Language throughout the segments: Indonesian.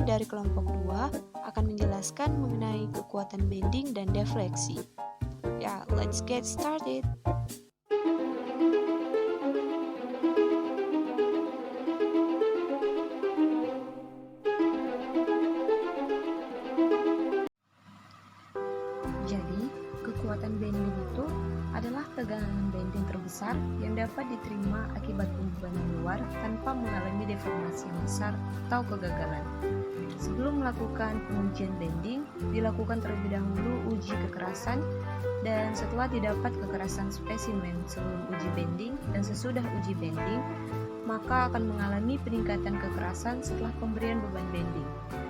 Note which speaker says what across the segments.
Speaker 1: dari kelompok 2 akan menjelaskan mengenai kekuatan bending dan defleksi. Ya, let's get started. Jadi, kekuatan bending itu adalah tegangan bending terbesar yang dapat diterima akibat pembebanan luar tanpa mengalami deformasi yang besar atau kegagalan. Sebelum melakukan pengujian bending, dilakukan terlebih dahulu uji kekerasan, dan setelah didapat kekerasan spesimen sebelum uji bending dan sesudah uji bending, maka akan mengalami peningkatan kekerasan setelah pemberian beban bending.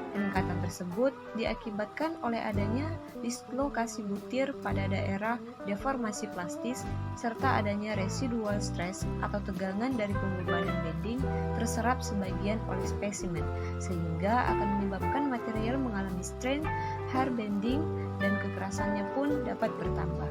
Speaker 1: Peningkatan tersebut diakibatkan oleh adanya dislokasi butir pada daerah deformasi plastis serta adanya residual stress atau tegangan dari pembebanan bending terserap sebagian oleh spesimen, sehingga akan menyebabkan material mengalami strain, hair bending, dan kekerasannya pun dapat bertambah.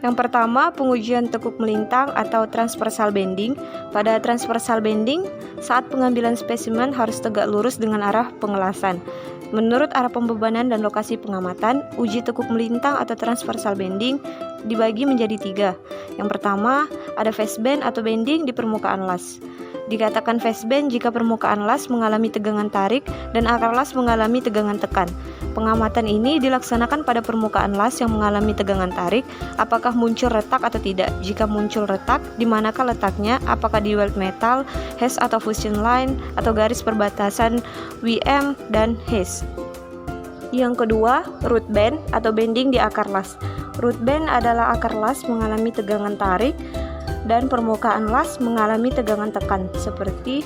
Speaker 1: Yang pertama, pengujian tekuk melintang atau transversal bending. Pada transversal bending, saat pengambilan spesimen harus tegak lurus dengan arah pengelasan. Menurut arah pembebanan dan lokasi pengamatan, uji tekuk melintang atau transversal bending dibagi menjadi 3. Yang pertama, ada face bend atau bending di permukaan las. Dikatakan face bend jika permukaan las mengalami tegangan tarik dan akar las mengalami tegangan tekan. Pengamatan ini dilaksanakan pada permukaan las yang mengalami tegangan tarik, apakah muncul retak atau tidak. Jika muncul retak, di manakah letaknya, apakah di weld metal, haze atau fusion line, atau garis perbatasan WM dan haze. Yang kedua, root bend atau bending di akar las. Root bend adalah akar las mengalami tegangan tarik dan permukaan las mengalami tegangan tekan. Seperti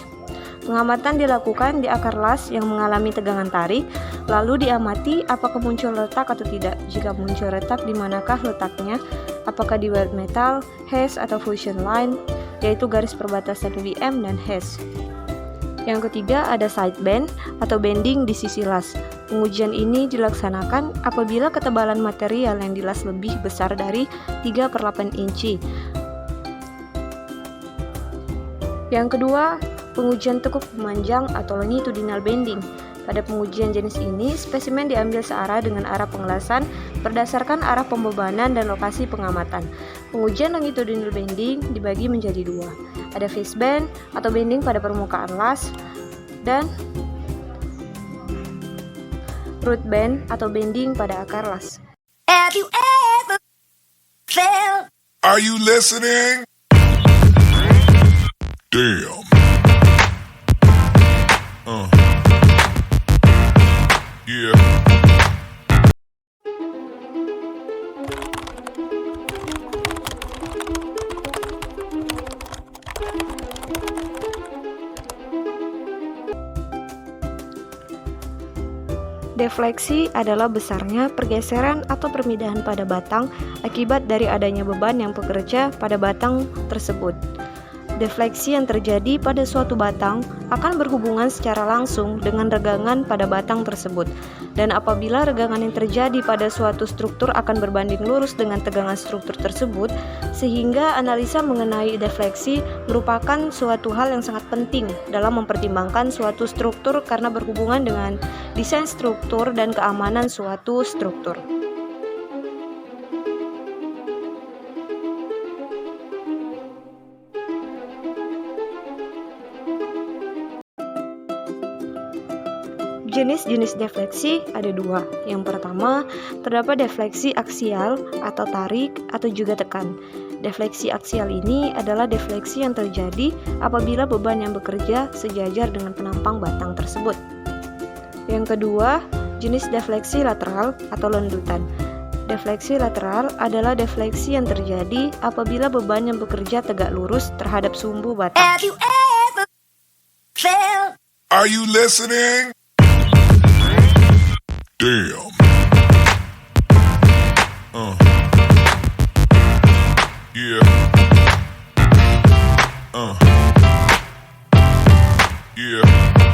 Speaker 1: pengamatan dilakukan di akar las yang mengalami tegangan tarik, lalu diamati apakah muncul retak atau tidak. Jika muncul retak, di manakah letaknya, apakah di weld metal, haze atau fusion line, yaitu garis perbatasan WM dan haze. Yang ketiga, ada side bend atau bending di sisi las. Pengujian ini dilaksanakan apabila ketebalan material yang dilas lebih besar dari 3/8 inci. Yang kedua, pengujian tekuk pemanjang atau longitudinal bending. Pada pengujian jenis ini, spesimen diambil searah dengan arah pengelasan berdasarkan arah pembebanan dan lokasi pengamatan. Pengujian longitudinal bending dibagi menjadi 2. Ada face bend atau bending pada permukaan las dan root bend atau bending pada akar las.
Speaker 2: Have you ever felt?
Speaker 3: Are you listening? Damn. Yeah.
Speaker 1: Defleksi adalah besarnya pergeseran atau perpindahan pada batang akibat dari adanya beban yang bekerja pada batang tersebut. Defleksi yang terjadi pada suatu batang akan berhubungan secara langsung dengan regangan pada batang tersebut. Dan apabila regangan yang terjadi pada suatu struktur akan berbanding lurus dengan tegangan struktur tersebut, sehingga analisa mengenai defleksi merupakan suatu hal yang sangat penting dalam mempertimbangkan suatu struktur karena berhubungan dengan desain struktur dan keamanan suatu struktur. Jenis-jenis defleksi ada 2. Yang pertama, terdapat defleksi aksial atau tarik atau juga tekan. Defleksi aksial ini adalah defleksi yang terjadi apabila beban yang bekerja sejajar dengan penampang batang tersebut. Yang kedua, jenis defleksi lateral atau lendutan. Defleksi lateral adalah defleksi yang terjadi apabila beban yang bekerja tegak lurus terhadap sumbu batang.
Speaker 2: Have you ever felt?
Speaker 3: Are you listening? Damn. Yeah. Yeah.